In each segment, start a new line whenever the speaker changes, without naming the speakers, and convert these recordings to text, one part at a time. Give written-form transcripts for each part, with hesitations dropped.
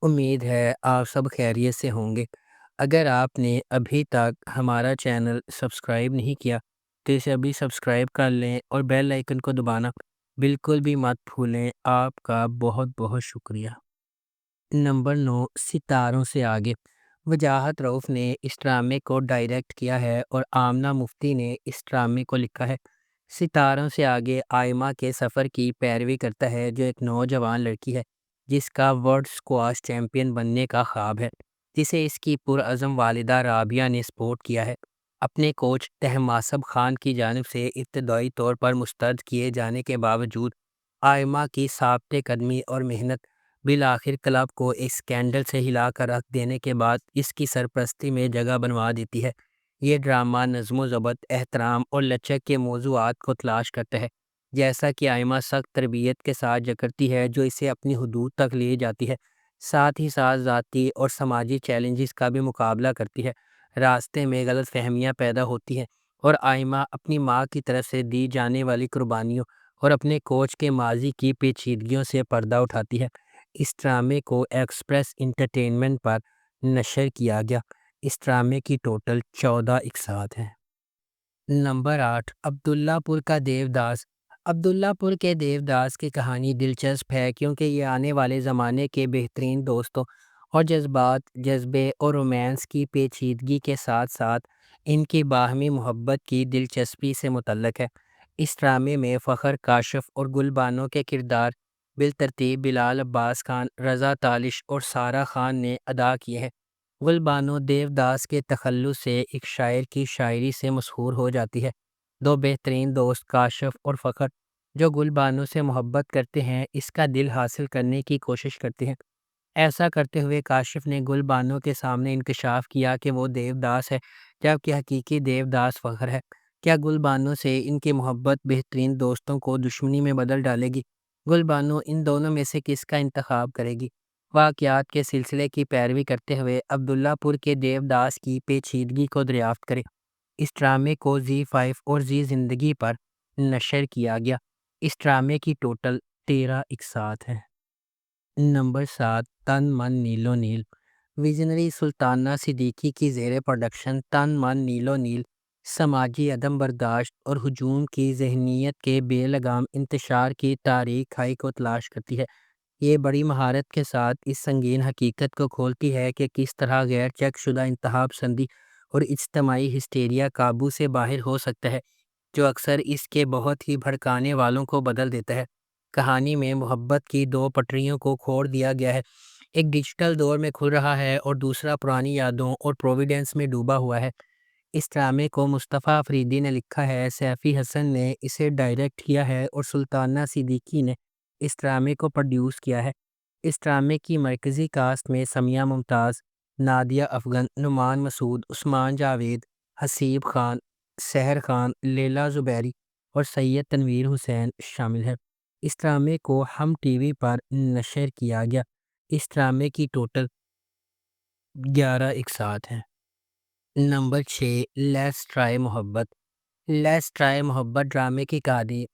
امید ہے آپ سب خیریت سے ہوں گے۔ اگر آپ نے ابھی تک ہمارا چینل سبسکرائب نہیں کیا تو اسے ابھی سبسکرائب کر لیں اور بیل آئیکن کو دبانا بالکل بھی مت بھولیں۔ آپ کا بہت بہت شکریہ۔ نمبر 9، ستاروں سے آگے۔ وجاہت رؤف نے اس ڈرامے کو ڈائریکٹ کیا ہے اور آمنہ مفتی نے اس ڈرامے کو لکھا ہے۔ ستاروں سے آگے آئمہ کے سفر کی پیروی کرتا ہے، جو ایک نوجوان لڑکی ہے جس کا ورلڈ اسکواش چیمپئن بننے کا خواب ہے، جسے اس کی پرعزم والدہ رابعہ نے سپورٹ کیا ہے۔ اپنے کوچ طہماسب خان کی جانب سے ابتدائی طور پر مسترد کیے جانے کے باوجود آئمہ کی ثابت قدمی اور محنت بالآخر کلب کو ایک اسکینڈل سے ہلا کر رکھ دینے کے بعد اس کی سرپرستی میں جگہ بنوا دیتی ہے۔ یہ ڈرامہ نظم و ضبط، احترام اور لچک کے موضوعات کو تلاش کرتا ہے، جیسا کہ آئمہ سخت تربیت کے ساتھ جکڑتی ہے جو اسے اپنی حدود تک لے جاتی ہے، ساتھ ہی ساتھ ذاتی اور سماجی چیلنجز کا بھی مقابلہ کرتی ہے۔ راستے میں غلط فہمیاں پیدا ہوتی ہیں اور آئمہ اپنی ماں کی طرف سے دی جانے والی قربانیوں اور اپنے کوچ کے ماضی کی پیچیدگیوں سے پردہ اٹھاتی ہے۔ اس ڈرامے کو ایکسپریس انٹرٹینمنٹ پر نشر کیا گیا۔ اس ڈرامے کی ٹوٹل 14 اقساط ہیں۔ نمبر 8، عبداللہ پور کا دیوداس۔ عبداللہ پور کے دیوداس کی کہانی دلچسپ ہے کیونکہ یہ آنے والے زمانے کے بہترین دوستوں اور جذبات، جذبے اور رومانس کی پیچیدگی کے ساتھ ساتھ ان کی باہمی محبت کی دلچسپی سے متعلق ہے۔ اس ڈرامے میں فخر، کاشف اور گل بانو کے کردار بالترتیب بلال عباس خان، رضا تالش اور سارہ خان نے ادا کیے ہیں۔ گل بانو دیوداس کے تخلص سے ایک شاعر کی شاعری سے مشہور ہو جاتی ہے۔ دو بہترین دوست کاشف اور فخر جو گل بانو سے محبت کرتے ہیں، اس کا دل حاصل کرنے کی کوشش کرتے ہیں۔ ایسا کرتے ہوئے کاشف نے گل بانو کے سامنے انکشاف کیا کہ وہ دیوداس ہے، جبکہ حقیقی دیوداس فخر ہے۔ کیا گل بانو سے ان کی محبت بہترین دوستوں کو دشمنی میں بدل ڈالے گی؟ گل بانو ان دونوں میں سے کس کا انتخاب کرے گی؟ واقعات کے سلسلے کی پیروی کرتے ہوئے عبداللہ پور کے دیوداس کی پیچیدگی کو دریافت کریں۔ اس ڈرامے کو زی5 اور زی زندگی پر نشر کیا گیا۔ اس ڈرامے کی ٹوٹل 13 اقساط ہیں۔ نمبر 7، تن من نیلو نیل۔ ویژنری سلطانہ صدیقی کی زیر پروڈکشن تن من نیلو نیل سماجی عدم برداشت اور ہجوم کی ذہنیت کے بے لگام انتشار کی تاریک کھائی کو تلاش کرتی ہے۔ یہ بڑی مہارت کے ساتھ اس سنگین حقیقت کو کھولتی ہے کہ کس طرح غیر چیک شدہ انتہا پسندی اور اجتماعی ہسٹیریا قابو سے باہر ہو سکتا ہے، جو اکثر اس کے بہت ہی بھڑکانے والوں کو بدل دیتا ہے۔ کہانی میں محبت کی دو پٹریوں کو کھوڑ دیا گیا ہے، ایک ڈیجیٹل دور میں کھل رہا ہے اور دوسرا پرانی یادوں اور پروویڈنس میں ڈوبا ہوا ہے۔ اس ڈرامے کو مصطفیٰ فریدی نے لکھا ہے، سیفی حسن نے اسے ڈائریکٹ کیا ہے اور سلطانہ صدیقی نے اس ڈرامے کو پروڈیوس کیا ہے۔ اس ڈرامے کی مرکزی کاسٹ میں سمیہ ممتاز، نادیہ افغن، نعمان مسعود، عثمان جاوید، حسیب خان، سحر خان، لیلا زبیری اور سید تنویر حسین شامل ہیں۔ اس ڈرامے کو ہم ٹی وی پر نشر کیا گیا۔ اس ڈرامے کی ٹوٹل 11 اقساط ہیں۔ نمبر 6، لیٹس ٹرائی محبت۔ لیٹس ٹرائی محبت ڈرامے کی کہانی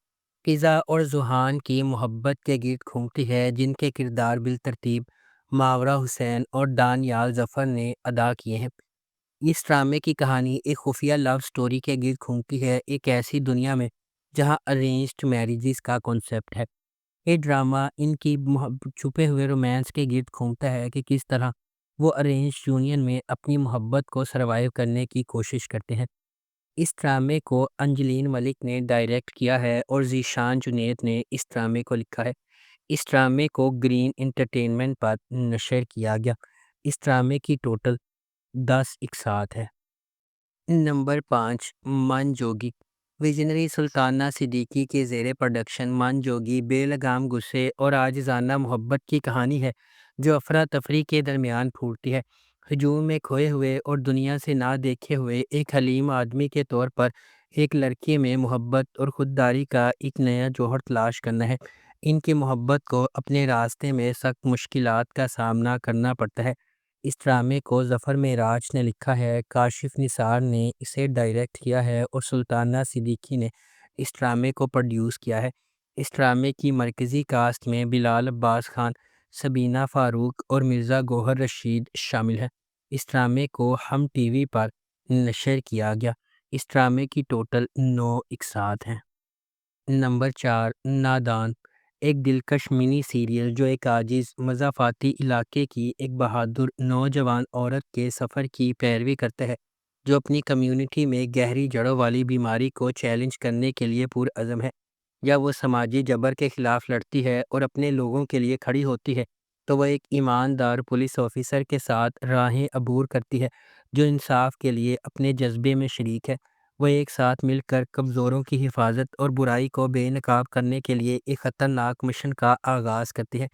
فضا اور ذوحان کی محبت کے گرد گھومتی ہے، جن کے کردار بالترتیب ماورا حسین اور دانیال ظفر نے ادا کیے ہیں۔ اس ڈرامے کی کہانی ایک خفیہ لو سٹوری کے گرد گھومتی ہے، ایک ایسی دنیا میں جہاں ارینجڈ میریجز کا کنسیپٹ ہے۔ یہ ڈرامہ ان کی چھپے ہوئے رومانس کے گرد گھومتا ہے کہ کس طرح وہ ارینجڈ یونین میں اپنی محبت کو سروائیو کرنے کی کوشش کرتے ہیں۔ اس ڈرامے کو انجلین ملک نے ڈائریکٹ کیا ہے اور ذیشان جنید نے اس ڈرامے کو لکھا ہے۔ اس ڈرامے کو گرین انٹرٹینمنٹ پر نشر کیا گیا۔ اس ڈرامے کی ٹوٹل 10 اقساط ہے۔ نمبر 5، من جوگی۔ ویژنری سلطانہ صدیقی کی زیر پروڈکشن من جوگی بے لگام غصے اور عاجزانہ محبت کی کہانی ہے جو افراتفری کے درمیان پھوٹتی ہے۔ ہجوم میں کھوئے ہوئے اور دنیا سے نہ دیکھے ہوئے ایک حلیم آدمی کے طور پر ایک لڑکی میں محبت اور خودداری کا ایک نیا جوہر تلاش کرنا ہے۔ ان کی محبت کو اپنے راستے میں سخت مشکلات کا سامنا کرنا پڑتا ہے۔ اس ڈرامے کو ظفر معراج نے لکھا ہے، کاشف نثار نے اسے ڈائریکٹ کیا ہے اور سلطانہ صدیقی نے اس ڈرامے کو پروڈیوس کیا ہے۔ اس ڈرامے کی مرکزی کاسٹ میں بلال عباس خان، سبینہ فاروق اور مرزا گوہر رشید شامل ہیں۔ اس ڈرامے کو ہم ٹی وی پر نشر کیا گیا۔ اس ڈرامے کی ٹوٹل 9 اقساط ہیں۔ نمبر 4، نادان، ایک دلکش منی سیریل جو ایک عاجز مضافاتی علاقے کی ایک بہادر نوجوان عورت کے سفر کی پیروی کرتا ہے جو اپنی کمیونٹی میں گہری جڑوں والی بیماری کو چیلنج کرنے کے لیے پرعزم ہے۔ جب وہ سماجی جبر کے خلاف لڑتی ہے اور اپنے لوگوں کے لیے کھڑی ہوتی ہے تو وہ ایک ایماندار پولیس آفیسر کے ساتھ راہیں عبور کرتی ہے جو انصاف کے لیے اپنے جذبے میں شریک ہے۔ وہ ایک ساتھ مل کر کمزوروں کی حفاظت اور برائی کو بے نقاب کرنے کے لیے ایک خطرناک مشن کا آغاز کرتی ہے۔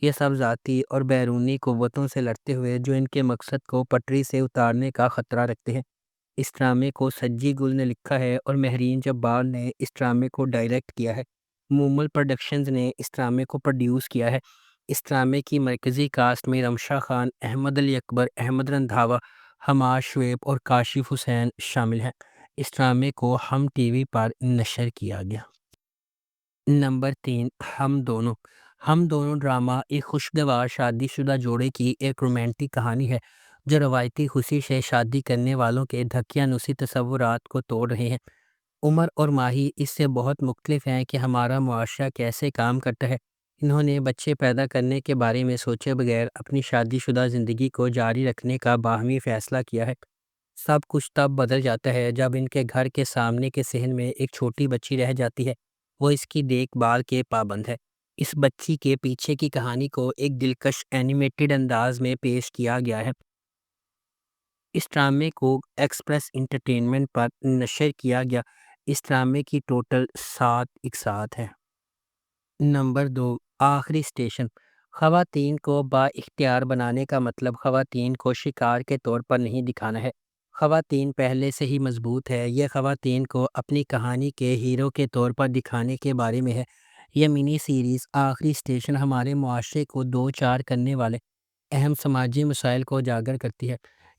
یہ سب ذاتی اور بیرونی قوتوں سے لڑتے ہوئے جو ان کے مقصد کو پٹری سے اتارنے کا خطرہ رکھتے ہیں۔ اس ڈرامے کو سجی گل نے لکھا ہے اور مہرین جبار نے اس ڈرامے کو ڈائریکٹ کیا ہے۔ مومل پروڈکشنز نے اس ڈرامے کو پروڈیوس کیا ہے۔ اس ڈرامے کی مرکزی کاسٹ میں رمشا خان، احمد علی اکبر، احمد رندھاوا، حماد شعیب اور کاشف حسین شامل ہیں۔ اس ڈرامے کو ہم ٹی وی پر نشر کیا گیا۔ نمبر 3، ہم دونوں۔ ہم دونوں ڈرامہ ایک خوشگوار شادی شدہ جوڑے کی ایک رومانٹک کہانی ہے جو روایتی خوشی سے شادی کرنے والوں کے دھکیانوسی تصورات کو توڑ رہے ہیں۔ عمر اور ماہی اس سے بہت مختلف ہیں کہ ہمارا معاشرہ کیسے کام کرتا ہے۔ انہوں نے بچے پیدا کرنے کے بارے میں سوچے بغیر اپنی شادی شدہ زندگی کو جاری رکھنے کا باہمی فیصلہ کیا ہے۔ سب کچھ تب بدل جاتا ہے جب ان کے گھر کے سامنے کے صحن میں ایک چھوٹی بچی رہ جاتی ہے۔ وہ اس کی دیکھ بھال کے پابند ہے۔ اس بچی کے پیچھے کی کہانی کو ایک دلکش اینیمیٹڈ انداز میں پیش کیا گیا ہے۔ اس ڈرامے کو ایکسپریس انٹرٹینمنٹ پر نشر کیا گیا۔ اس ڈرامے کی ٹوٹل 7 اقساط ہیں۔ نمبر 2، آخری اسٹیشن۔ خواتین کو با اختیار بنانے کا مطلب خواتین کو شکار کے طور پر نہیں دکھانا ہے۔ خواتین پہلے سے ہی مضبوط ہے۔ یہ خواتین کو اپنی کہانی کے ہیرو کے طور پر دکھانے کے بارے میں ہے۔ یہ منی سیریز آخری اسٹیشن ہمارے معاشرے کو دو چار کرنے والے اہم سماجی مسائل کو اجاگر کرتی ہے۔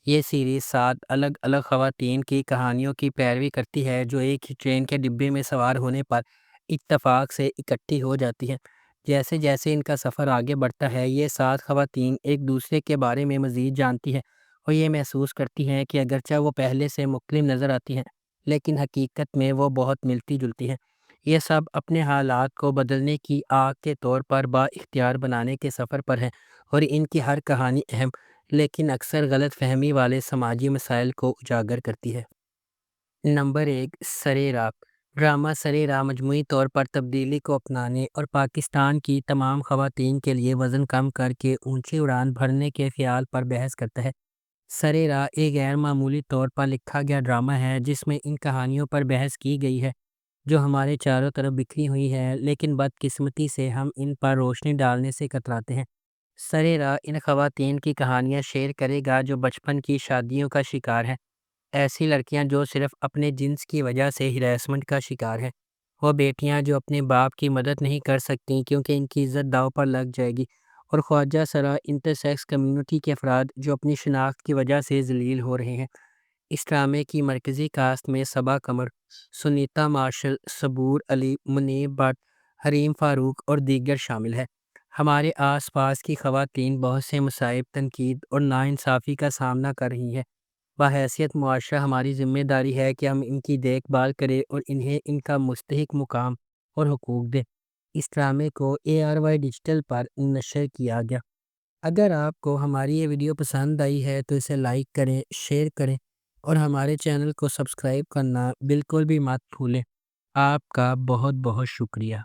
یہ سیریز 7 الگ الگ خواتین کی کہانیوں کی پیروی کرتی ہے جو ایک ہی ٹرین کے ڈبے میں سوار ہونے پر اتفاق سے اکٹھی ہو جاتی ہیں۔ جیسے جیسے ان کا سفر آگے بڑھتا ہے یہ 7 خواتین ایک دوسرے کے بارے میں مزید جانتی ہیں اور یہ محسوس کرتی ہیں کہ اگرچہ وہ پہلے سے مختلف نظر آتی ہیں لیکن حقیقت میں وہ بہت ملتی جلتی ہیں۔ یہ سب اپنے حالات کو بدلنے کی آگ کے طور پر با اختیار بنانے کے سفر پر ہیں اور ان کی ہر کہانی اہم لیکن اکثر غلط فہمی والے سماجی مسائل کو اجاگر کرتی ہے۔ نمبر 1، سرِ راہ۔ ڈرامہ سرِ راہ مجموعی طور پر تبدیلی کو اپنانے اور پاکستان کی تمام خواتین کے لیے وزن کم کر کے اونچی اڑان بھرنے کے خیال پر بحث کرتا ہے۔ سرِ راہ ایک غیر معمولی طور پر لکھا گیا ڈرامہ ہے جس میں ان کہانیوں پر بحث کی گئی ہے جو ہمارے چاروں طرف بکھری ہوئی ہے لیکن بدقسمتی سے ہم ان پر روشنی ڈالنے سے کتراتے ہیں۔ سرِ راہ ان خواتین کی کہانیاں شیئر کرے گا جو بچپن کی شادیوں کا شکار ہیں۔ ایسی لڑکیاں جو صرف اپنے جنس کی وجہ سے ہراسمنٹ کا شکار ہیں۔ وہ بیٹیاں جو اپنے باپ کی مدد نہیں کر سکتیں کیونکہ ان کی عزت داؤ پر لگ جائے گی، اور خواجہ سرا انٹرسیکس کمیونٹی کے افراد جو اپنی شناخت کی وجہ سے ذلیل ہو رہے ہیں۔ اس ڈرامے کی مرکزی کاسٹ میں صبا قمر، سنیتا مارشل، صبور علی، منیب بٹ، حریم فاروق اور دیگر شامل ہیں۔ ہمارے آس پاس کی خواتین بہت سے مصائب، تنقید اور ناانصافی کا سامنا کر رہی ہیں۔ بحیثیت معاشرہ ہماری ذمہ داری ہے کہ ہم ان کی دیکھ بھال کریں اور انہیں ان کا مستحق مقام اور حقوق دیں۔ اس ڈرامے کو ARY ڈیجیٹل پر نشر کیا گیا۔ اگر آپ کو ہماری یہ ویڈیو پسند آئی ہے تو اسے لائک کریں، شیئر کریں اور ہمارے چینل کو سبسکرائب کرنا بالکل بھی مت بھولیں۔ آپ کا بہت بہت شکریہ۔